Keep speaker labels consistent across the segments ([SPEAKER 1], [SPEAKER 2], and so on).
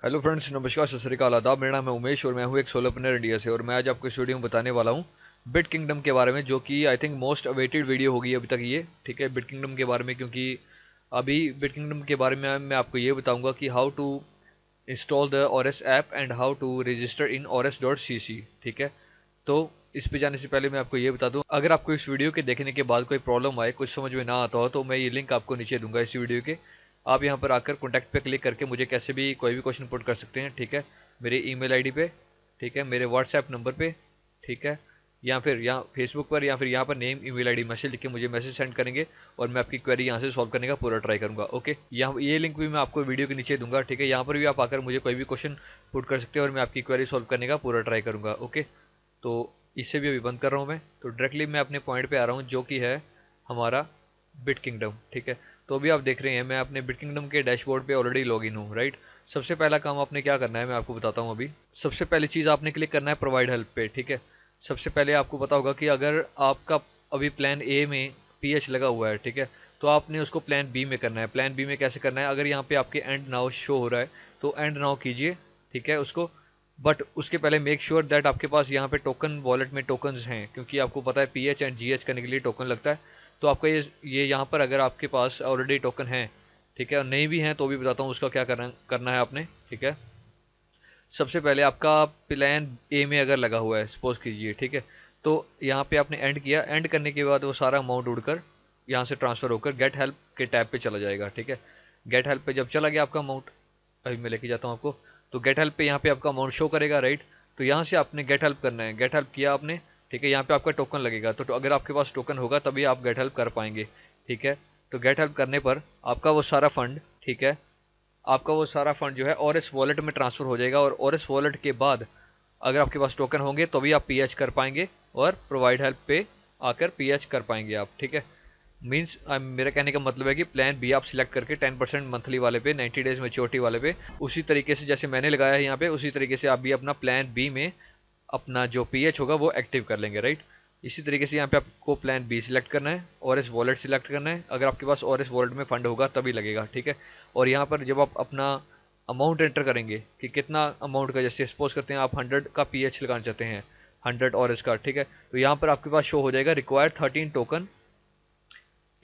[SPEAKER 1] Hello friends, नमस्कार, सत श्री अकाल, आदाब। मेरा नाम है उमेश और मैं हूँ एक सोलोप्रेन्योर इंडिया से। और मैं आज आपको इस वीडियो में बताने वाला हूँ बिट किंगडम के बारे में, जो कि I think most awaited video होगी अभी तक ये। ठीक है, बिट किंगडम के बारे में, क्योंकि अभी बिट किंगडम के बारे में मैं आपको ये बताऊंगा कि how to install the Ores app and how to register in ores.cc। ठीक है, तो इस पे जाने से पहले मैं आपको ये बता दूं, अगर आपको इस वीडियो के देखने के बाद कोई प्रॉब्लम आए, कुछ समझ में ना आता हो, तो मैं ये लिंक आपको नीचे दूंगा इस वीडियो के। आप यहाँ पर आकर कॉन्टैक्ट पे क्लिक करके मुझे कैसे भी कोई भी क्वेश्चन पुट कर सकते हैं। ठीक है, मेरे ईमेल आईडी पे, ठीक है, मेरे व्हाट्सएप नंबर पे, ठीक है, या फिर यहाँ फेसबुक पर, या फिर यहाँ पर नेम ईमेल आईडी मैसेज लिख के मुझे मैसेज सेंड करेंगे और मैं आपकी क्वेरी यहाँ से सॉल्व करने का पूरा ट्राई करूँगा। ओके, यहाँ ये लिंक भी मैं आपको वीडियो के नीचे दूंगा। ठीक है, यहाँ पर भी आप आकर मुझे कोई भी क्वेश्चन पुट कर सकते हैं और मैं आपकी क्वेरी सॉल्व करने का पूरा ट्राई करूँगा। ओके, तो इससे भी अभी बंद कर रहा हूँ मैं। तो डायरेक्टली मैं अपने पॉइंट पे आ रहा हूँ, जो कि है हमारा बिट किंगडम। ठीक है, तो अभी आप देख रहे हैं मैं अपने बिट किंगडम के डैशबोर्ड पे ऑलरेडी लॉग इन हूँ, राइट। सबसे पहला काम आपने क्या करना है मैं आपको बताता हूँ अभी। सबसे पहली चीज़ आपने क्लिक करना है प्रोवाइड हेल्प पे। ठीक है, सबसे पहले आपको पता होगा कि अगर आपका अभी प्लान ए में पीएच लगा हुआ है, ठीक है, तो आपने उसको प्लान बी में करना है। प्लान बी में कैसे करना है, अगर यहाँ पे आपके एंड नाउ शो हो रहा है तो एंड नाउ कीजिए। ठीक है, उसको, बट उसके पहले मेक श्योर दैट आपके पास यहाँ पे टोकन वॉलेट में टोकन्स हैं, क्योंकि आपको पता है पीएच एंड जीएच करने के लिए टोकन लगता है। तो आपका ये यहाँ पर अगर आपके पास ऑलरेडी टोकन है, ठीक है, और नहीं भी हैं तो भी बताता हूँ उसका क्या करना है आपने। ठीक है, सबसे पहले आपका प्लान ए में अगर लगा हुआ है सपोज कीजिए, ठीक है, तो यहाँ पे आपने एंड किया। एंड करने के बाद वो सारा अमाउंट उड़कर यहाँ से ट्रांसफर होकर गेट हेल्प के टैब पे चला जाएगा। ठीक है, गेट हेल्प पे जब चला गया आपका अमाउंट, अभी मैं लेके जाता हूँ आपको, तो गेट हेल्प पे यहाँ पे आपका अमाउंट शो करेगा, राइट। तो यहाँ से आपने गेट हेल्प करना है। गेट हेल्प किया आपने, ठीक है, यहाँ पे आपका टोकन लगेगा, तो अगर आपके पास टोकन होगा तभी आप गेट हेल्प कर पाएंगे। ठीक है, तो गेट हेल्प करने पर आपका वो सारा फंड, ठीक है, आपका वो सारा फंड जो है ओरेस वॉलेट में ट्रांसफर हो जाएगा। और ओरेस वॉलेट के बाद अगर आपके पास टोकन होंगे तो भी आप पीएच कर पाएंगे और प्रोवाइड हेल्प पे आकर पीएच कर पाएंगे आप। ठीक है, मीन्स मेरा कहने का मतलब है कि प्लान बी आप सिलेक्ट करके 10% मंथली वाले पे, 90 डेज मेच्योरिटी वाले पे, उसी तरीके से जैसे मैंने लगाया है यहाँ पे, उसी तरीके से आप भी अपना प्लान बी में अपना जो पीएच होगा वो एक्टिव कर लेंगे, राइट। इसी तरीके से यहाँ पे आपको प्लान बी सिलेक्ट करना है और इस वॉलेट सिलेक्ट करना है। अगर आपके पास और इस वॉलेट में फंड होगा तभी लगेगा। ठीक है, और यहाँ पर जब आप अपना अमाउंट एंटर करेंगे कि कितना अमाउंट का, जैसे सपोज करते हैं आप 100 का पीएच लगाना चाहते हैं, 100 और इसका, ठीक है, तो यहाँ पर आपके पास शो हो जाएगा रिक्वायर्ड 13 टोकन,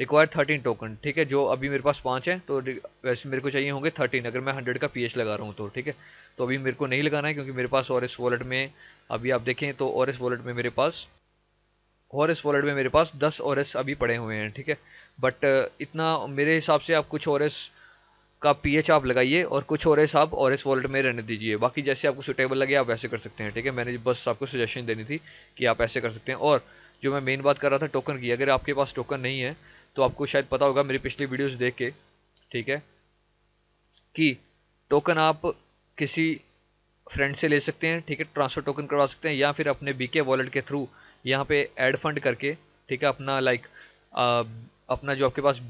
[SPEAKER 1] रिक्वायर्ड 13 टोकन। ठीक है, जो अभी मेरे पास 5 हैं, तो वैसे मेरे को चाहिए होंगे 13 अगर मैं 100 का पीएच लगा रहा हूँ तो। ठीक है, तो अभी मेरे को नहीं लगाना है क्योंकि मेरे पास और इस वॉलेट में, अभी आप देखें तो और इस वॉलेट में मेरे पास, और इस वॉलेट में मेरे पास 10 और एस अभी पड़े हुए हैं। ठीक है, बट इतना मेरे हिसाब से आप कुछ और एस का पीएच आप लगाइए और कुछ और एस आप और एस वॉलेट में रहने दीजिए। बाकी जैसे आपको सुटेबल लगे आप वैसे कर सकते हैं। ठीक है, मैंने बस आपको सजेशन देनी थी कि आप ऐसे कर सकते हैं। और जो मैं मेन बात कर रहा था टोकन की, अगर आपके पास टोकन नहीं है तो आपको शायद पता होगा मेरी पिछली वीडियोस देख के, ठीक है, कि टोकन आप किसी फ्रेंड से ले सकते हैं, ठीक है, ट्रांसफर टोकन करवा सकते हैं, या फिर अपने बीके वॉलेट के थ्रू यहाँ पे ऐड फंड करके, ठीक है, अपना लाइक अपना जो आपके पास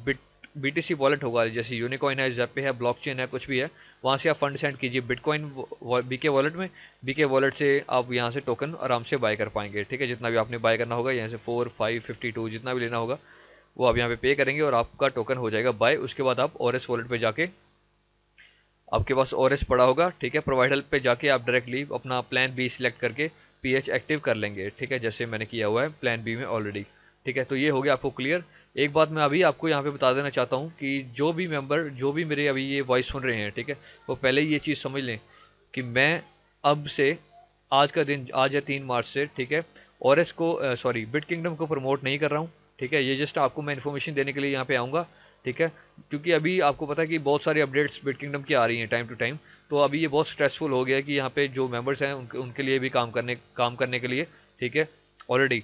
[SPEAKER 1] बीटीसी वॉलेट होगा, जैसे यूनिकॉइन है, ज़ेपे है, ब्लॉकचेन है, कुछ भी है, वहाँ से आप फंड सेंड कीजिए बिटकॉइन बीके वॉलेट में। बीके वॉलेट से आप यहाँ से टोकन आराम से बाय कर पाएंगे। ठीक है, जितना भी आपने बाय करना होगा यहाँ से 4, 5, 52 जितना भी लेना होगा वो आप यहाँ पे पे करेंगे और आपका टोकन हो जाएगा बाय। उसके बाद आप और एस वॉलेट पे जाके, आपके पास ओरेस पड़ा होगा, ठीक है, प्रोवाइड हेल्प पे जाके आप डायरेक्टली अपना प्लान बी सिलेक्ट करके पीएच एक्टिव कर लेंगे। ठीक है, जैसे मैंने किया हुआ है प्लान बी में ऑलरेडी। ठीक है, तो ये हो गया आपको क्लियर। एक बात मैं अभी आपको यहाँ पे बता देना चाहता हूँ कि जो भी मेंबर, जो भी मेरे अभी ये वॉइस सुन रहे हैं, ठीक है, वो पहले ये चीज़ समझ लें कि मैं अब से, आज का दिन, आज है 3 मार्च से, ठीक है, ओरेस को, सॉरी, बिट किंगडम को प्रमोट नहीं कर रहा हूँ। ठीक है, ये जस्ट आपको मैं इन्फॉर्मेशन देने के लिए यहाँ पे आऊँगा। ठीक है, क्योंकि अभी आपको पता है कि बहुत सारी अपडेट्स बिट किंगडम की आ रही हैं टाइम टू टाइम, तो अभी ये बहुत स्ट्रेसफुल हो गया है कि यहाँ पे जो मेंबर्स हैं उनके लिए भी काम करने के लिए, ठीक है, ऑलरेडी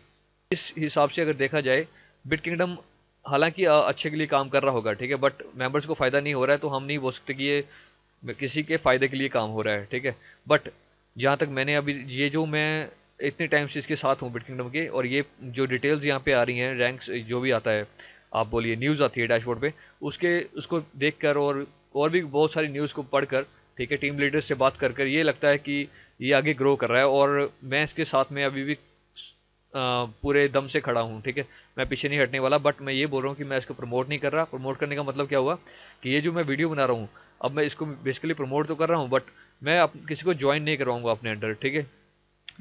[SPEAKER 1] इस हिसाब से अगर देखा जाए बिट किंगडम हालांकि अच्छे के लिए काम कर रहा होगा, ठीक है, बट मेंबर्स को फायदा नहीं हो रहा है, तो हम नहीं बोल सकते कि ये किसी के फायदे के लिए काम हो रहा है। ठीक है, बट जहाँ तक मैंने अभी, ये जो मैं इतने टाइम से इसके साथ हूँ बिट किंगडम के, और ये जो डिटेल्स यहाँ पे आ रही हैं, रैंक्स जो भी आता है, आप बोलिए न्यूज़ आती है डैशबोर्ड पे, उसके उसको देखकर और भी बहुत सारी न्यूज़ को पढ़कर, ठीक है, टीम लीडर्स से बात कर कर ये लगता है कि ये आगे ग्रो कर रहा है और मैं इसके साथ में अभी भी पूरे दम से खड़ा हूँ। ठीक है, मैं पीछे नहीं हटने वाला। बट मैं ये बोल रहा हूँ कि मैं इसको प्रमोट नहीं कर रहा। प्रमोट करने का मतलब क्या हुआ कि ये जो मैं वीडियो बना रहा हूँ, अब मैं इसको बेसिकली प्रमोट तो कर रहा हूँ, बट मैं किसी को ज्वाइन नहीं करवाऊंगा अपने अंडर, ठीक है,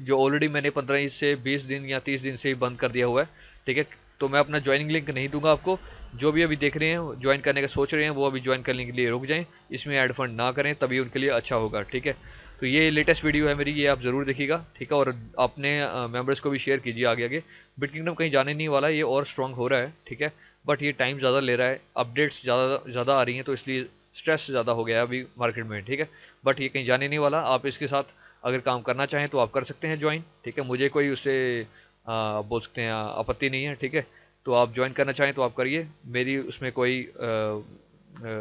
[SPEAKER 1] जो ऑलरेडी मैंने 15 से 20 दिन या 30 दिन से ही बंद कर दिया हुआ है, ठीक है। तो मैं अपना ज्वाइनिंग लिंक नहीं दूंगा आपको। जो भी अभी देख रहे हैं ज्वाइन करने का सोच रहे हैं वो अभी ज्वाइन करने के लिए रुक जाएं, इसमें ऐड फंड ना करें, तभी उनके लिए अच्छा होगा, ठीक है। तो ये लेटेस्ट वीडियो है मेरी, ये आप ज़रूर देखिएगा, ठीक है। और अपने मेंबर्स को भी शेयर कीजिए आगे आगे। बिट किंगडम कहीं जाने नहीं वाला, ये और स्ट्रांग हो रहा है, ठीक है। बट ये टाइम ज़्यादा ले रहा है, अपडेट्स ज़्यादा ज़्यादा आ रही हैं, तो इसलिए स्ट्रेस ज़्यादा हो गया है अभी मार्केट में, ठीक है। बट ये कहीं जाने नहीं वाला, आप इसके साथ अगर काम करना चाहें तो आप कर सकते हैं ज्वाइन, ठीक है। मुझे कोई उससे बोल सकते हैं आपत्ति नहीं है, ठीक है। तो आप ज्वाइन करना चाहें तो आप करिए, मेरी उसमें कोई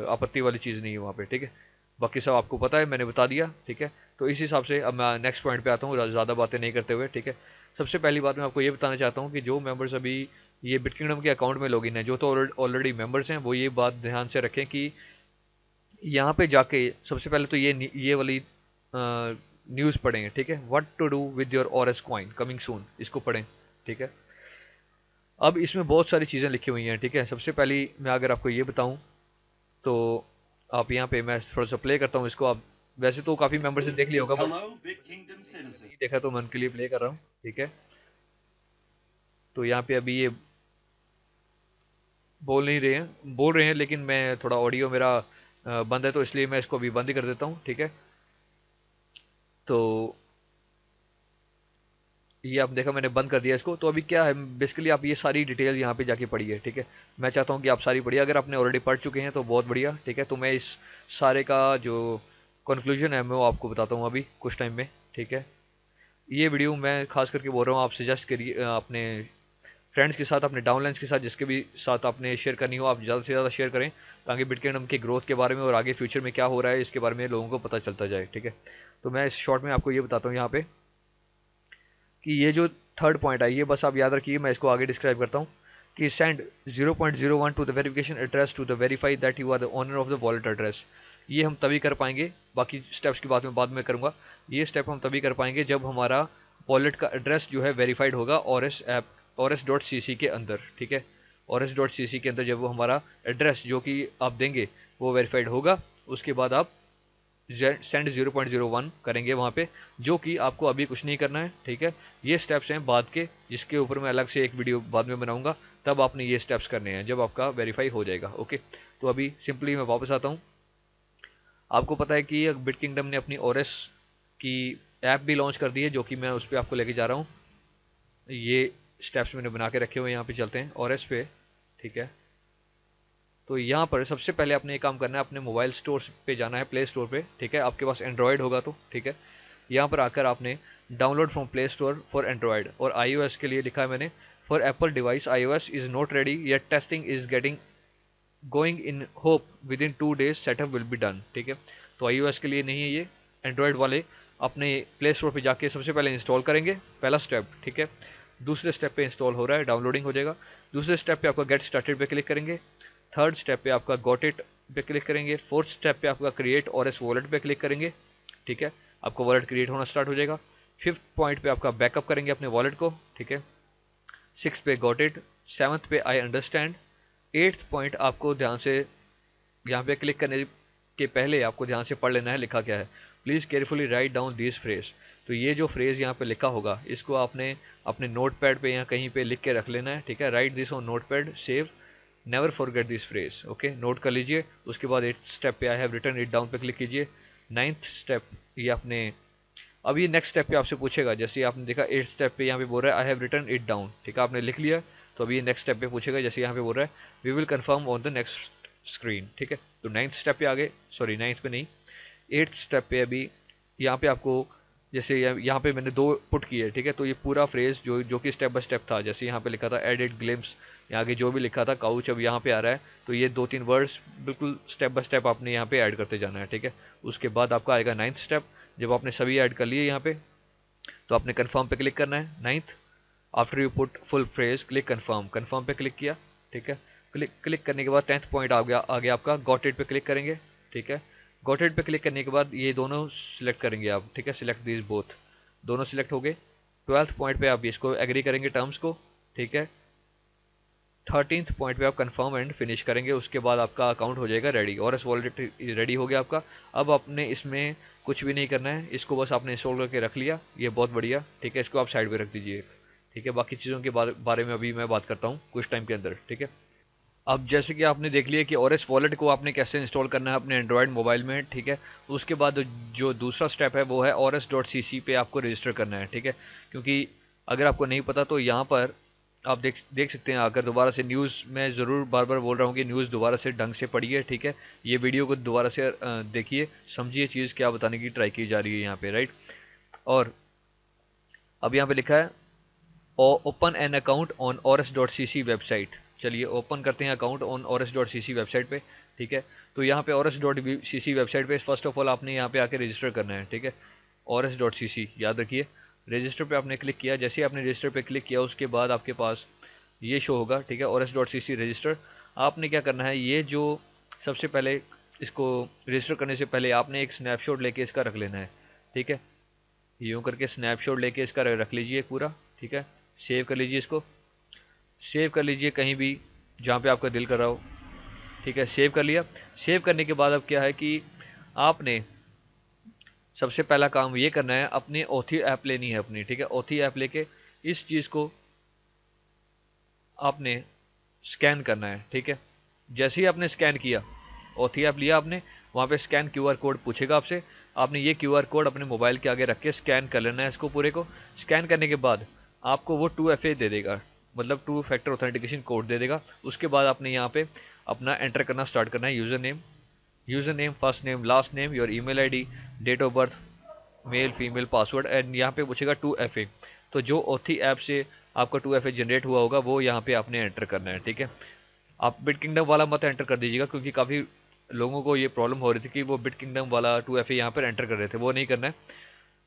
[SPEAKER 1] आपत्ति वाली चीज़ नहीं है वहाँ पे, ठीक है। बाकी सब आपको पता है, मैंने बता दिया, ठीक है। तो इस हिसाब से अब मैं नेक्स्ट पॉइंट पे आता हूँ, ज़्यादा बातें नहीं करते हुए, ठीक है। सबसे पहली बात मैं आपको ये बताना चाहता हूँ कि जो मेंबर्स अभी ये बिट किंगडम के अकाउंट में लॉगिन है, जो तो ऑलरेडी मेंबर्स हैं, वो ये बात ध्यान से रखें कि यहाँ पे जाके सबसे पहले तो ये वाली न्यूज़ पढ़ेंगे, ठीक है। What to do with your Ores coin coming soon, इसको पढ़ें, ठीक है। अब इसमें बहुत सारी चीज़ें लिखी हुई हैं, ठीक है। सबसे पहली मैं अगर आपको ये बताऊं तो आप यहाँ पे, मैं थोड़ा सा प्ले करता हूँ इसको। आप वैसे तो काफ़ी मेंबर्स ने देख लिया होगा, बट नहीं देखा तो मैं उनके लिए प्ले कर रहा हूँ, ठीक है। तो यहाँ पे अभी ये बोल नहीं रहे हैं, बोल रहे हैं, लेकिन मैं थोड़ा ऑडियो मेरा बंद है, तो इसलिए मैं इसको अभी बंद ही कर देता हूँ, ठीक है। तो ये आप देखा, मैंने बंद कर दिया इसको। तो अभी क्या है, बेसिकली आप ये सारी डिटेल यहाँ पे जाके पढ़िए, ठीक है। मैं चाहता हूँ कि आप सारी पढ़िए, अगर आपने ऑलरेडी पढ़ चुके हैं तो बहुत बढ़िया, ठीक है। तो मैं इस सारे का जो कंक्लूजन है मैं वो आपको बताता हूँ अभी कुछ टाइम में, ठीक है। ये वीडियो मैं खास करके बोल रहा हूँ, आप सजेस्ट करिए अपने फ्रेंड्स के साथ, अपने डाउनलाइंस के साथ, जिसके भी साथ आपने शेयर करनी हो, आप ज़्यादा से ज़्यादा शेयर करें, ताकि बिटकॉइन की ग्रोथ के बारे में और आगे फ्यूचर में क्या हो रहा है इसके बारे में लोगों को पता चलता जाए, ठीक है। तो मैं इस शॉर्ट में आपको ये बताता हूँ यहाँ पे कि ये जो थर्ड पॉइंट है, ये बस आप याद रखिए, मैं इसको आगे डिस्क्राइब करता हूँ कि send 0.01 to the verification address to the verify that you are the owner of the wallet address. ये हम तभी कर पाएंगे, बाकी स्टेप्स की बात में बाद में करूँगा। ये स्टेप हम तभी कर पाएंगे जब हमारा वॉलेट का एड्रेस जो है वेरीफाइड होगा ऑरएस ऐप, ORS.cc के अंदर, ठीक है। ORS.cc के अंदर जब वो हमारा एड्रेस जो कि आप देंगे वो वेरीफाइड होगा, उसके बाद आप सेंड 0.01 करेंगे वहाँ पे, जो कि आपको अभी कुछ नहीं करना है, ठीक है। ये स्टेप्स हैं बाद के, जिसके ऊपर मैं अलग से एक वीडियो बाद में बनाऊंगा, तब आपने ये स्टेप्स करने हैं जब आपका वेरीफाई हो जाएगा, ओके। तो अभी सिंपली मैं वापस आता हूँ। आपको पता है कि बिट किंगडम ने अपनी ओरेस की ऐप भी लॉन्च कर दी है, जो कि मैं उस पर आपको लेके जा रहा हूँ। ये स्टेप्स मैंने बना के रखे हुए हैं, यहाँ पे चलते हैं ओरेस पे, ठीक है। तो यहाँ पर सबसे पहले आपने एक काम करना है, अपने मोबाइल स्टोर पे जाना है, प्ले स्टोर पे, ठीक है। आपके पास एंड्रॉयड होगा तो, ठीक है। यहाँ पर आकर आपने download from play store for Android, और iOS के लिए लिखा है मैंने for Apple device iOS is not ready yet, testing is getting going in hope with in 2 days setup will be done, ठीक है। तो iOS के लिए नहीं है ये, एंड्रॉयड वाले अपने प्ले स्टोर पे जाके सबसे पहले इंस्टॉल करेंगे, पहला स्टेप, ठीक है। दूसरे स्टेप पे इंस्टॉल हो रहा है, डाउनलोडिंग हो जाएगा। दूसरे स्टेप पे आपका गेट स्टार्टेड पे क्लिक करेंगे। थर्ड स्टेप पे आपका गॉट इट पे क्लिक करेंगे। फोर्थ स्टेप पे आपका क्रिएट ORS वॉलेट पे क्लिक करेंगे, ठीक है। आपका वॉलेट क्रिएट होना स्टार्ट हो जाएगा। फिफ्थ पॉइंट पे आपका बैकअप करेंगे अपने वॉलेट को, ठीक है। सिक्स पे गॉट इट। सेवन्थ पे आई अंडरस्टैंड। एट्थ पॉइंट आपको ध्यान से यहाँ पे क्लिक करने के पहले आपको ध्यान से पढ़ लेना है लिखा क्या है। Please carefully write down this phrase. तो ये जो फ्रेज यहाँ पे लिखा होगा, इसको आपने अपने नोट पैड पे या कहीं पे लिख के रख लेना है, ठीक है। Write this on note pad, save, never forget this phrase, okay. नोट कर लीजिए। उसके बाद 8th स्टेप पे I have written it down पे क्लिक कीजिए। 9th स्टेप ये आपने, अब ये नेक्स्ट स्टेप पे आपसे पूछेगा, जैसे आपने देखा 8th स्टेप पे यहाँ पे बोल रहा है I have written it down, ठीक है, आपने लिख लिया। तो अभी ये नेक्स्ट स्टेप पे पूछेगा, जैसे यहाँ पे बोल रहा है we will confirm on the next screen, ठीक है। तो 9th स्टेप पे आ गए, सॉरी 9th पे नहीं, 8th स्टेप पे अभी यहाँ पे आपको, जैसे यहाँ पे मैंने 2 पुट किए, ठीक है। तो ये पूरा फ्रेज जो कि स्टेप बाय स्टेप था, जैसे यहाँ पे लिखा था एडिट ग्लिम्स, यहाँ आगे जो भी लिखा था काउच, अब यहाँ पे आ रहा है। तो ये 2-3 वर्ड्स बिल्कुल स्टेप बाय स्टेप आपने यहाँ पे ऐड करते जाना है, ठीक है। उसके बाद आपका आएगा 9th स्टेप। जब आपने सभी ऐड कर लिए यहाँ पे, तो आपने कन्फर्म पे क्लिक करना है। 9th, after you put full phrase click confirm, confirm पे क्लिक किया, ठीक है। क्लिक करने के बाद 10th पॉइंट आ गया आपका गॉट इट पे क्लिक करेंगे, ठीक है। गॉट इट पे क्लिक करने के बाद ये दोनों सिलेक्ट करेंगे आप, ठीक है। सिलेक्ट दिस बोथ, दोनों सिलेक्ट हो गए। 12th पॉइंट पे आप इसको एग्री करेंगे टर्म्स को, ठीक है। 13th पॉइंट पे आप कंफर्म एंड फिनिश करेंगे, उसके बाद आपका अकाउंट हो जाएगा रेडी, और एस वॉलेट रेडी हो गया आपका। अब आपने इसमें कुछ भी नहीं करना है, इसको बस आपने इंस्टॉल करके रख लिया, ये बहुत बढ़िया, ठीक है। इसको आप साइड पे रख दीजिए, ठीक है। बाकी चीज़ों के बारे में अभी मैं बात करता हूँ कुछ टाइम के अंदर, ठीक है। अब जैसे कि आपने देख लिया कि ओरेस वॉलेट को आपने कैसे इंस्टॉल करना है अपने एंड्रॉयड मोबाइल में, ठीक है। उसके बाद जो दूसरा स्टेप है वो है ors.cc पे आपको रजिस्टर करना है, ठीक है। क्योंकि अगर आपको नहीं पता तो यहाँ पर आप देख सकते हैं आकर दोबारा से न्यूज़, मैं ज़रूर बार बार बोल रहा हूँ कि न्यूज़ दोबारा से ढंग से पढ़िए, ठीक है। ये वीडियो को दोबारा से देखिए, समझिए चीज़ क्या बताने की ट्राई की जा रही है यहाँ पे, राइट। और अब यहाँ पे लिखा है open N account on ors.cc website. चलिए ओपन करते हैं अकाउंट ऑन ors.cc वेबसाइट पे, ठीक है। तो यहाँ पे ors.cc वेबसाइट पे फर्स्ट ऑफ ऑल आपने यहाँ पे आके रजिस्टर करना है, ठीक है। ors.cc याद रखिए, रजिस्टर पे आपने क्लिक किया, जैसे ही आपने रजिस्टर पे क्लिक किया उसके बाद आपके पास ये शो होगा, ठीक है, ors.cc रजिस्टर। आपने क्या करना है, ये जो सबसे पहले इसको रजिस्टर करने से पहले आपने एक स्नैपशॉट लेके इसका रख लेना है, ठीक है। यूँ करके स्नैपशॉट लेके इसका रख लीजिए पूरा, ठीक है। सेव कर लीजिए इसको, सेव कर लीजिए कहीं भी जहाँ पे आपका दिल कर रहा हो, ठीक है। सेव कर लिया, सेव करने के बाद अब क्या है कि आपने सबसे पहला काम ये करना है, अपनी ओथी ऐप लेनी है अपनी, ठीक है। ओथी ऐप लेके इस चीज़ को आपने स्कैन करना है, ठीक है। जैसे ही आपने स्कैन किया, ओथी ऐप लिया आपने, वहाँ पे स्कैन क्यूआर कोड पूछेगा आपसे, आपने ये क्यूआर कोड अपने मोबाइल के आगे रख के स्कैन कर लेना है इसको पूरे को। स्कैन करने के बाद आपको वो 2FA दे देगा, मतलब टू फैक्टर ऑथेंटिकेशन कोड दे देगा। उसके बाद आपने यहाँ पे अपना एंटर करना स्टार्ट करना है, user name, first name, last name, your email ID, date of birth, male female, password, and यहाँ पे पूछेगा 2FA। तो जो ओथी ऐप से आपका 2FA जनरेट हुआ होगा वो यहाँ पे आपने एंटर करना है, ठीक है। आप बिट किंगडम वाला मत एंटर कर दीजिएगा, क्योंकि काफ़ी लोगों को ये प्रॉब्लम हो रही थी कि वो बिट किंगडम वाला 2FA यहाँ पर एंटर कर रहे थे, वो नहीं करना है।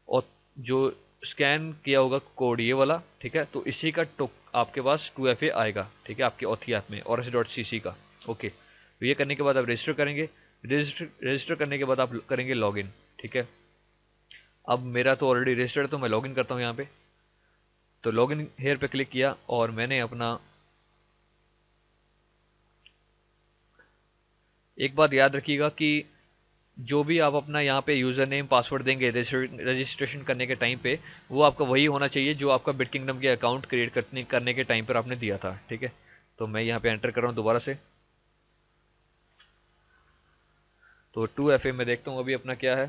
[SPEAKER 1] और जो स्कैन किया होगा कोड ये वाला, ठीक है, तो इसी का आपके पास 2FA आएगा, ठीक है, आपके ऑथी ऐप में ors.cc का। ओके, तो ये करने के बाद आप रजिस्टर करेंगे, रजिस्टर करने के बाद आप करेंगे लॉगिन, ठीक है। अब मेरा तो ऑलरेडी रजिस्टर्ड है तो मैं लॉगिन करता हूँ यहाँ पे। तो लॉगिन हेयर पे क्लिक किया और मैंने अपना, एक बात याद रखिएगा कि जो भी आप अपना यहाँ पे यूज़र नेम पासवर्ड देंगे रजिस्ट्रेशन करने के टाइम पे, वो आपका वही होना चाहिए जो आपका बिट किंगडम के अकाउंट क्रिएट करने के टाइम पर आपने दिया था, ठीक है। तो मैं यहाँ पे एंटर कर रहा हूँ दोबारा से, तो 2FA में देखता हूँ अभी अपना क्या है।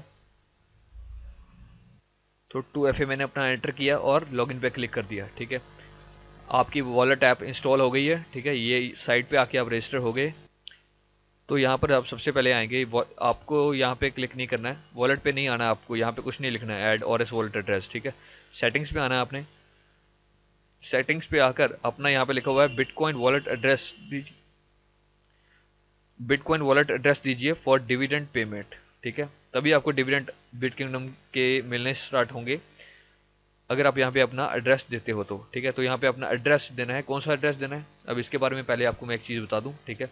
[SPEAKER 1] तो 2FA मैंने अपना एंटर किया और लॉगिन पे क्लिक कर दिया, ठीक है। आपकी वॉलेट ऐप इंस्टॉल हो गई है, ठीक है। ये साइट पे आके आप रजिस्टर हो गए। तो यहाँ पर आप सबसे पहले आएंगे, आपको यहाँ पे क्लिक नहीं करना है, वॉलेट पे नहीं आना है आपको, यहाँ पे कुछ नहीं लिखना है, ऐड ORS वॉलेट एड्रेस, ठीक है। सेटिंग्स पे आना है आपने, सेटिंग्स पे आकर अपना यहाँ पे लिखा हुआ है बिटकॉइन वॉलेट एड्रेस दीजिए, बिटकॉइन वॉलेट एड्रेस दीजिए फॉर डिविडेंड पेमेंट, ठीक है। तभी आपको डिविडेंड बिट किंगडम के मिलने स्टार्ट होंगे, अगर आप यहाँ पे अपना एड्रेस देते हो तो, ठीक है। तो यहाँ पे अपना एड्रेस देना है, कौन सा एड्रेस देना है अब इसके बारे में पहले आपको मैं एक चीज़ बता दूँ, ठीक है।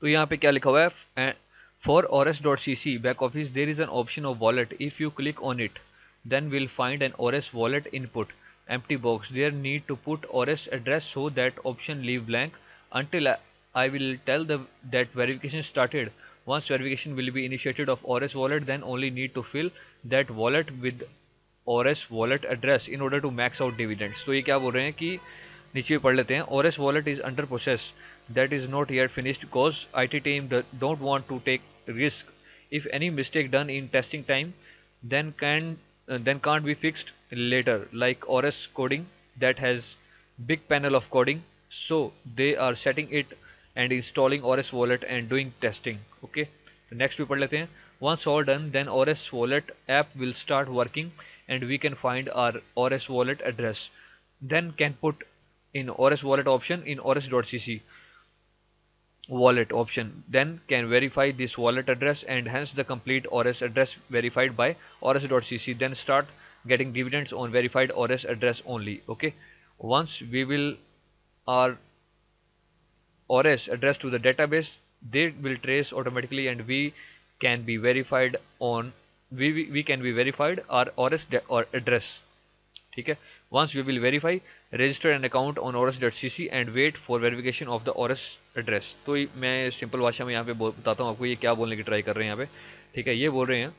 [SPEAKER 1] तो यहाँ पे क्या लिखा हुआ है, for ors.cc back office there is an option of wallet, if you click on it then we'll find an ORS wallet input empty box, there need to put ORS address, so that option leave blank until I will tell that verification started. Once verification will be initiated of ORS wallet, then only need to fill that wallet with ORS wallet address in order to max out dividends। तो ये क्या बोल रहे हैं कि नीचे भी पढ़ लेते हैं, ORS wallet is under process that is not yet finished because IT team don't want to take risk. If any mistake done in testing time, then can't be fixed later, like ORS coding that has big panel of coding, so they are setting it and installing ORS wallet and doing testing। okay, तो next भी पढ़ लेते हैं। Once all done, then ORS wallet app will start working and we can find our ORS wallet address, then can put in ORS wallet option in ors.cc wallet option, then can verify this wallet address and hence the complete ORS address verified by ors.cc, then start getting dividends on verified ORS address only। okay, once we will our ORS address to the database, they will trace automatically and we can be verified on we can be verified our ORS or address, ठीक है। Once we will verify, register an account on oris.cc and wait for verification of the oris address। तो मैं simple भाषा में यहाँ पे बताता हूँ आपको ये क्या बोलने की ट्राई कर रहे हैं यहाँ पे। ठीक है, ये बोल रहे हैं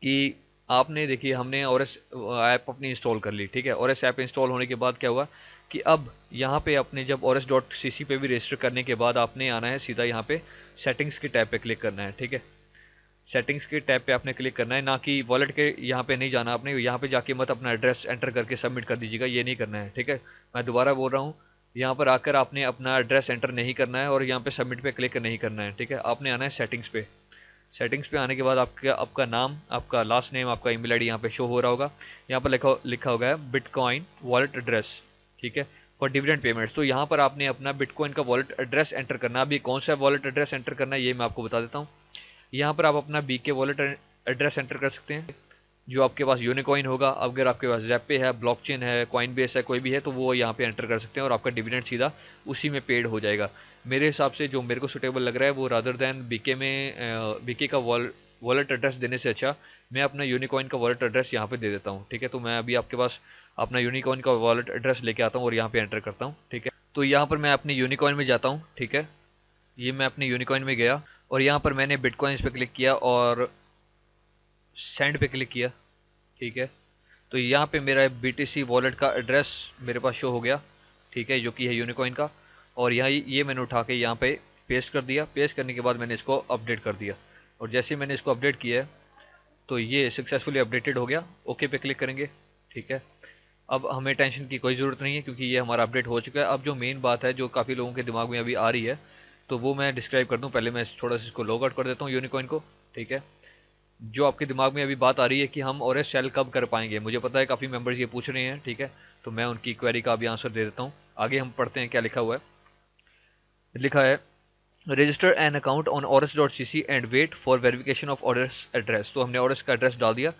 [SPEAKER 1] कि आपने देखिए हमने ओरेस ऐप अपनी इंस्टॉल कर ली। ठीक है, ओरेस ऐप इंस्टॉल होने के बाद क्या हुआ कि अब यहाँ पे अपने जब oris.cc पे भी रजिस्टर करने के बाद आपने आना है सीधा यहाँ पे सेटिंग्स के टैब पे क्लिक करना है। ठीक है, सेटिंग्स के टैब पे आपने क्लिक करना है, ना कि वॉलेट के यहाँ पे नहीं जाना आपने। यहाँ पे जाके मत अपना एड्रेस एंटर करके सबमिट कर दीजिएगा, ये नहीं करना है। ठीक है, मैं दोबारा बोल रहा हूँ, यहाँ पर आकर आपने अपना एड्रेस एंटर नहीं करना है और यहाँ पे सबमिट पे क्लिक नहीं करना है। ठीक है, आपने आना है सेटिंग्स पे। सेटिंग्स पे आने के बाद आपका नाम, आपका लास्ट नेम, आपका ईमेल आईडी यहाँ पे शो हो रहा होगा। यहाँ पर लिखा होगा है बिटकॉइन वॉलेट एड्रेस। ठीक है, फॉर डिविडेंड पेमेंट्स। तो यहाँ पर आपने अपना बिटकॉइन का वॉलेट एड्रेस एंटर करना है। अभी कौन सा वॉलेट एड्रेस एंटर करना है ये मैं आपको बता देता हूँ। यहाँ पर आप अपना बीके वॉलेट एड्रेस एंटर कर सकते हैं, जो आपके पास यूनिकॉइन होगा। अगर आपके पास ज़ैपे है, ब्लॉकचेन है, कॉइनबेस है, कोई भी है तो वो यहाँ पे एंटर कर सकते हैं और आपका डिविडेंड सीधा उसी में पेड हो जाएगा। मेरे हिसाब से जो मेरे को सुटेबल लग रहा है वो रादर दैन बीके में बीके का वॉलेट एड्रेस देने से अच्छा मैं अपना यूनिकॉइन का वॉलेट एड्रेस यहाँ पे दे देता हूँ। ठीक है, तो मैं अभी आपके पास अपना यूनिकॉइन का वॉलेट एड्रेस लेके आता हूँ और यहाँ पे एंटर करता हूँ। ठीक है, तो यहाँ पर मैं अपने यूनिकॉइन में जाता हूँ। ठीक है, ये मैं अपने यूनिकॉइन में गया और यहाँ पर मैंने बिटकॉइंस पे क्लिक किया और सेंड पे क्लिक किया। ठीक है, तो यहाँ पे मेरा BTC वॉलेट का एड्रेस मेरे पास शो हो गया। ठीक है, जो कि है यूनिकॉइन का। और यहाँ ये मैंने उठा के यहाँ पे पेस्ट कर दिया। पेस्ट करने के बाद मैंने इसको अपडेट कर दिया और जैसे ही मैंने इसको अपडेट किया है तो ये सक्सेसफुली अपडेटेड हो गया। ओके पे क्लिक करेंगे। ठीक है, अब हमें टेंशन की कोई ज़रूरत नहीं है क्योंकि ये हमारा अपडेट हो चुका है। अब जो मेन बात है जो काफ़ी लोगों के दिमाग में अभी आ रही है तो वो मैं डिस्क्राइब कर दूं। पहले मैं थोड़ा सा इसको लॉग आउट कर देता हूँ यूनिकॉइन को। ठीक है, जो आपके दिमाग में अभी बात आ रही है कि हम और सेल कब कर पाएंगे, मुझे पता है काफ़ी मेंबर्स ये पूछ रहे हैं। ठीक है, तो मैं उनकी क्वेरी का अभी आंसर दे देता हूँ। आगे हम पढ़ते हैं क्या लिखा हुआ है। लिखा है register an account on oris.cc and wait for verification of orders address. तो हमने ऑर्डर्स का एड्रेस डाल दिया।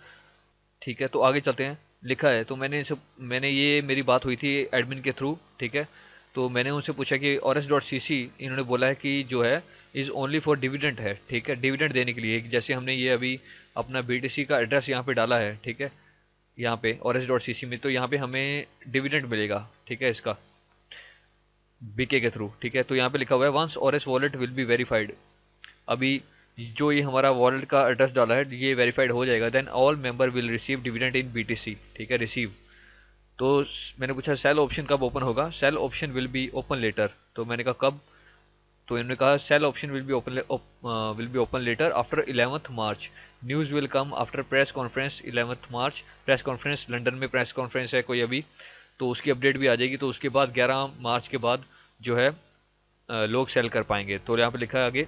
[SPEAKER 1] ठीक है, तो आगे चलते हैं। लिखा है तो मैंने ये मेरी बात हुई थी एडमिन के थ्रू। ठीक है, तो मैंने उनसे पूछा कि oris.cc इन्होंने बोला है कि जो है इज़ ओनली फॉर डिविडेंड है। ठीक है, डिविडेंड देने के लिए, जैसे हमने ये अभी अपना BTC का एड्रेस यहाँ पे डाला है। ठीक है, यहाँ पे oris.cc में, तो यहाँ पे हमें डिविडेंड मिलेगा। ठीक है, इसका बीके के थ्रू। ठीक है, तो यहाँ पे लिखा हुआ है once Ores wallet will be verified. अभी जो ये हमारा वॉलेट का एड्रेस डाला है ये वेरीफाइड हो जाएगा, then all member will receive dividend in BTC। ठीक है, रिसीव। तो मैंने पूछा सेल ऑप्शन कब ओपन होगा। Sell option will be open later. तो मैंने कहा कब, तो इन्होंने कहा sell option will be open later after 11th March. News will come after press conference 11th मार्च। प्रेस कॉन्फ्रेंस लंदन में प्रेस कॉन्फ्रेंस है कोई अभी, तो उसकी अपडेट भी आ जाएगी। तो उसके बाद 11 मार्च के बाद जो है लोग सेल कर पाएंगे। तो यहाँ पे लिखा है आगे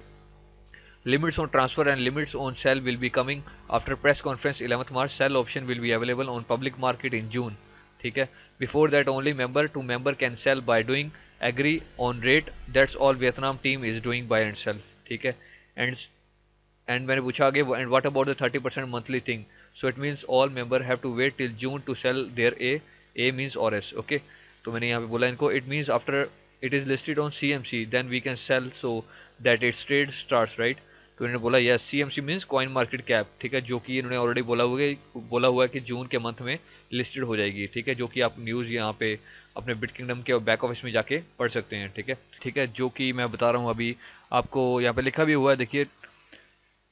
[SPEAKER 1] limits on transfer and limits on sell will be coming after press conference 11th March. Sell option will be available on public market in June. ठीक है, before that only member to member can sell by doing agree on rate. That's all Vietnam team is doing buy and sell. ठीक है, and मैंने पूछा आगे and what about the 30% monthly thing? So it means all member have to wait till June to sell their A means ORS. Okay, तो मैंने यहाँ पे बोला इनको it means after it is listed on CMC then we can sell so that its trade starts, right? तो इन्होंने बोला yes, CMC means coin Market cap. ठीक है, जो कि इन्होंने ऑलरेडी बोला हुआ है कि जून के मंथ में लिस्टेड हो जाएगी। ठीक है, जो कि आप न्यूज़ यहाँ पे अपने बिट किंगडम के बैक ऑफिस में जाके पढ़ सकते हैं। ठीक है, जो कि मैं बता रहा हूँ अभी आपको यहाँ पे लिखा भी हुआ है। देखिए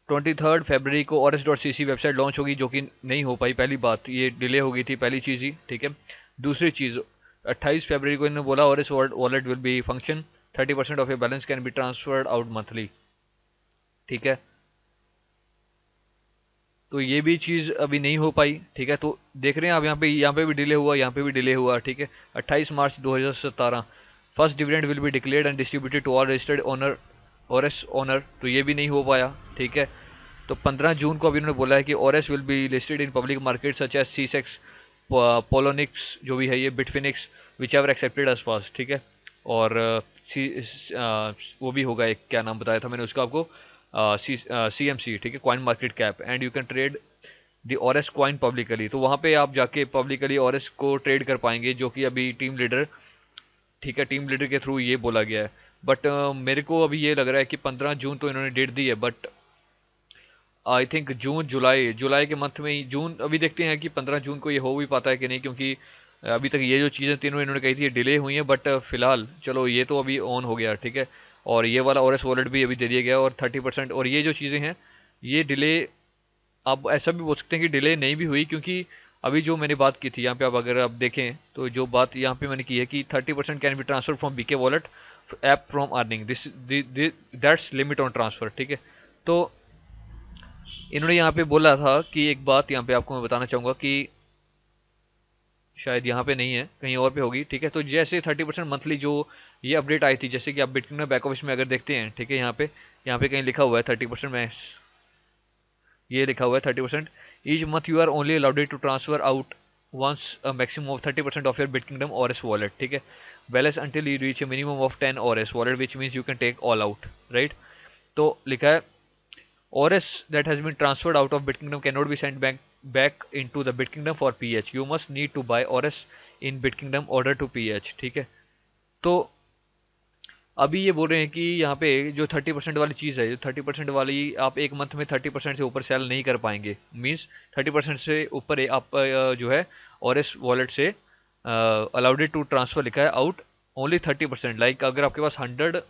[SPEAKER 1] 23 फरवरी को oris.cc वेबसाइट लॉन्च होगी, जो कि नहीं हो पाई। पहली बात ये डिले हो गई थी, पहली चीज़ ही। ठीक है, दूसरी चीज़ 28 फरवरी को इन्होंने बोला Ores wallet will be function 30% of a balance can be transferred out monthly. ठीक है, तो ये भी चीज़ अभी नहीं हो पाई। ठीक है, तो देख रहे हैं आप यहाँ पे भी डिले हुआ, यहाँ पे भी डिले हुआ। ठीक है, 28 March 2017 first dividend will be declared and distributed to all registered owner Ores owner. तो ये भी नहीं हो पाया। ठीक है, तो 15 जून को अभी उन्होंने बोला है कि Ores will be listed in public market such as CCEX, Poloniex जो भी है ये, Bitfinex, which ever accepted as first. ठीक है, और वो भी होगा एक, क्या नाम बताया था मैंने उसका आपको, CMC। ठीक है, Coin Market Cap, and you can trade the Ores coin publicly. तो वहाँ पे आप जाके पब्लिकली ओरेस को ट्रेड कर पाएंगे, जो कि अभी टीम लीडर, ठीक है, टीम लीडर के थ्रू ये बोला गया है। बट मेरे को अभी ये लग रहा है कि 15 जून तो इन्होंने डेट दी है, बट आई थिंक जून जुलाई के मंथ में ही, जून अभी देखते हैं कि 15 जून को ये हो भी पाता है कि नहीं, क्योंकि अभी तक ये जो चीज़ें तीनों इन्होंने कही थी डिले हुई हैं, बट फिलहाल चलो ये तो अभी ऑन हो गया, ठीक है। और ये वाला ओरेस वॉलेट भी अभी दे दिया गया और 30%। और ये जो चीज़ें हैं ये डिले, आप ऐसा भी बोल सकते हैं कि डिले नहीं भी हुई, क्योंकि अभी जो मैंने बात की थी यहाँ पे, अब अगर आप देखें तो जो बात यहाँ पे मैंने की है कि 30% can be transfer from BK wallet app from earning this, that's limit on transfer, ठीक है। तो इन्होंने यहाँ पे बोला था कि एक बात यहाँ पे आपको मैं बताना चाहूंगा कि शायद यहाँ पे नहीं है, कहीं और पे होगी, ठीक है। तो जैसे 30% मंथली जो ये अपडेट आई थी, जैसे कि आप बिटकॉइन बैक ऑफिस में अगर देखते हैं, ठीक है, यहाँ पे कहीं लिखा हुआ है 30%, में ये लिखा हुआ है 30%। Each month you are only allowed to transfer out once a maximum of 30% of your Bitkingdom ORS wallet, ठीक है, balance until you reach a minimum of 10 ORS wallet which means you can take all out, right। तो लिखा है ORS that has been transferred out of Bitkingdom cannot be sent back into the Bitkingdom for PH, you must need to buy ORS in Bitkingdom order to PH, ठीक है। तो अभी ये बोल रहे हैं कि यहाँ पे जो 30% वाली चीज़ है, जो 30% वाली आप एक मंथ में 30% से ऊपर सेल नहीं कर पाएंगे, मीन्स 30% से ऊपर आप जो है ORS वॉलेट से अलाउड टू ट्रांसफर लिखा है आउट ओनली 30%। लाइक अगर आपके पास 100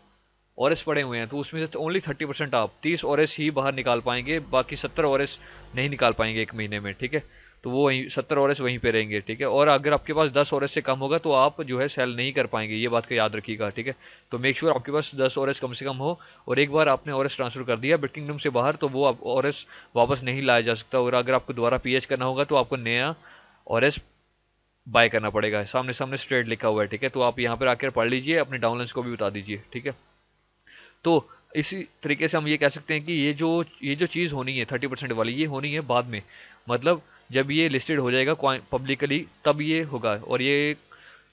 [SPEAKER 1] ORS पड़े हुए हैं तो उसमें से ओनली 30% आप 30 ORS ही बाहर निकाल पाएंगे, बाकी 70 ORS नहीं निकाल पाएंगे एक महीने में, ठीक है। तो वो वहीं 70 ORS वहीं पे रहेंगे, ठीक है। और अगर आपके पास 10 ORS से कम होगा तो आप जो है सेल नहीं कर पाएंगे, ये बात को याद रखिएगा, ठीक है। तो मेक श्योर आपके पास 10 ORS कम से कम हो, और एक बार आपने ORS ट्रांसफर कर दिया बिटकिंगडम से बाहर तो वो ORS वापस नहीं लाया जा सकता, और अगर आपको दोबारा पीएच करना होगा तो आपको नया ORS बाय करना पड़ेगा। सामने सामने स्ट्रेट लिखा हुआ है, ठीक है। तो आप यहाँ पर आकर पढ़ लीजिए, अपने डाउनलाइंस को भी बता दीजिए, ठीक है। तो इसी तरीके से हम ये कह सकते हैं कि ये जो चीज़ होनी है 30% वाली, ये होनी है बाद में, मतलब जब ये लिस्टेड हो जाएगा पब्लिकली तब ये होगा। और ये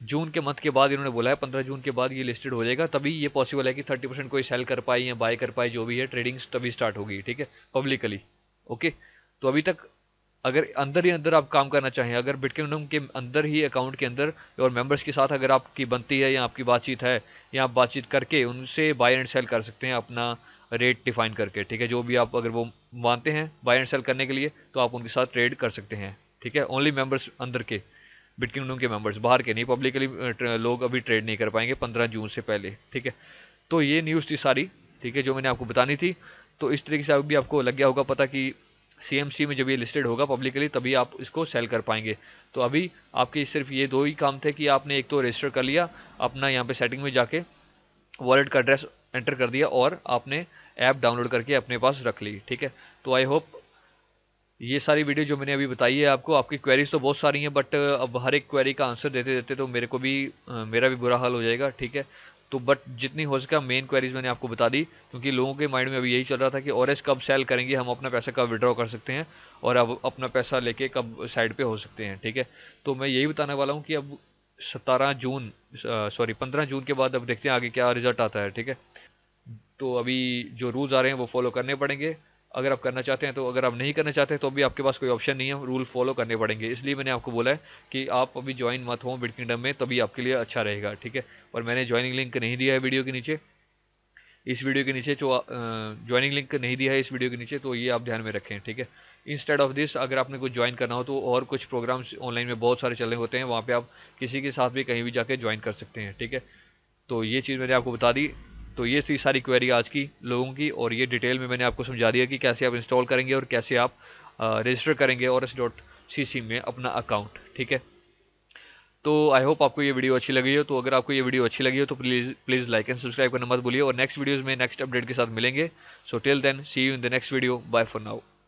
[SPEAKER 1] जून के मंथ के बाद इन्होंने बोला है, 15 जून के बाद ये लिस्टेड हो जाएगा, तभी ये पॉसिबल है कि 30% कोई सेल कर पाए या बाय कर पाए, जो भी है ट्रेडिंग तभी स्टार्ट होगी, ठीक है, पब्लिकली। ओके। तो अभी तक अगर अंदर ही अंदर आप काम करना चाहें, अगर बिटकॉइन के अंदर ही अकाउंट के अंदर और मेंबर्स के साथ अगर आपकी बनती है या आपकी बातचीत है, या आप बातचीत करके उनसे बाय एंड सेल कर सकते हैं अपना रेट डिफाइन करके, ठीक है। जो भी आप अगर वो मानते हैं बाय एंड सेल करने के लिए तो आप उनके साथ ट्रेड कर सकते हैं, ठीक है। ओनली मेंबर्स अंदर के, बिटकॉइन के मेंबर्स, बाहर के नहीं, पब्लिकली लोग अभी ट्रेड नहीं कर पाएंगे 15 जून से पहले, ठीक है। तो ये न्यूज़ थी सारी, ठीक है, जो मैंने आपको बतानी थी। तो इस तरीके से अभी आपको लग गया होगा पता कि सीएमसी में जब ये लिस्टेड होगा पब्लिकली तभी आप इसको सेल कर पाएंगे। तो अभी आपके सिर्फ ये दो ही काम थे कि आपने एक तो रजिस्टर कर लिया अपना, यहाँ पे सेटिंग में जाके वॉलेट का एड्रेस एंटर कर दिया, और आपने ऐप डाउनलोड करके अपने पास रख ली, ठीक है। तो आई होप ये सारी वीडियो जो मैंने अभी बताई है आपको, आपकी क्वेरीज तो बहुत सारी हैं, बट अब हर एक क्वेरी का आंसर देते देते तो मेरे को भी मेरा भी बुरा हाल हो जाएगा, ठीक है। तो बट जितनी हो सका मेन क्वेरीज मैंने आपको बता दी, क्योंकि लोगों के माइंड में अभी यही चल रहा था कि ORS कब सेल करेंगे, हम अपना पैसा कब विड्रॉ कर सकते हैं, और अब अपना पैसा लेके कब साइड पे हो सकते हैं, ठीक है। तो मैं यही बताने वाला हूँ कि अब 15 जून के बाद अब देखते हैं आगे क्या रिजल्ट आता है, ठीक है। तो अभी जो रूल्स आ रहे हैं वो फॉलो करने पड़ेंगे, अगर आप करना चाहते हैं तो, अगर आप नहीं करना चाहते तो भी आपके पास कोई ऑप्शन नहीं है, रूल फॉलो करने पड़ेंगे। इसलिए मैंने आपको बोला है कि आप अभी ज्वाइन मत हो बिटकिंगडम में, तभी आपके लिए अच्छा रहेगा, ठीक है। और मैंने ज्वाइनिंग लिंक नहीं दिया है वीडियो के नीचे, इस वीडियो के नीचे जो ज्वाइनिंग लिंक नहीं दिया है इस वीडियो के नीचे, तो ये आप ध्यान में रखें, ठीक है। इंस्टेड ऑफ दिस अगर आपने कुछ ज्वाइन करना हो तो और कुछ प्रोग्राम्स ऑनलाइन में बहुत सारे चल रहे होते हैं, वहाँ पे आप किसी के साथ भी कहीं भी जाके ज्वाइन कर सकते हैं, ठीक है। तो ये चीज़ मैंने आपको बता दी। तो ये थी सारी क्वेरी आज की लोगों की, और ये डिटेल में मैंने आपको समझा दिया कि कैसे आप इंस्टॉल करेंगे और कैसे आप रजिस्टर करेंगे ORS.cc में अपना अकाउंट, ठीक है। तो आई होप आपको ये वीडियो अच्छी लगी हो। तो अगर आपको ये वीडियो अच्छी लगी हो तो प्लीज़ लाइक एंड सब्सक्राइब करना मत भूलिए, और नेक्स्ट वीडियोज़ में नेक्स्ट अपडेट के साथ मिलेंगे। So till then see you in the next video, bye for now.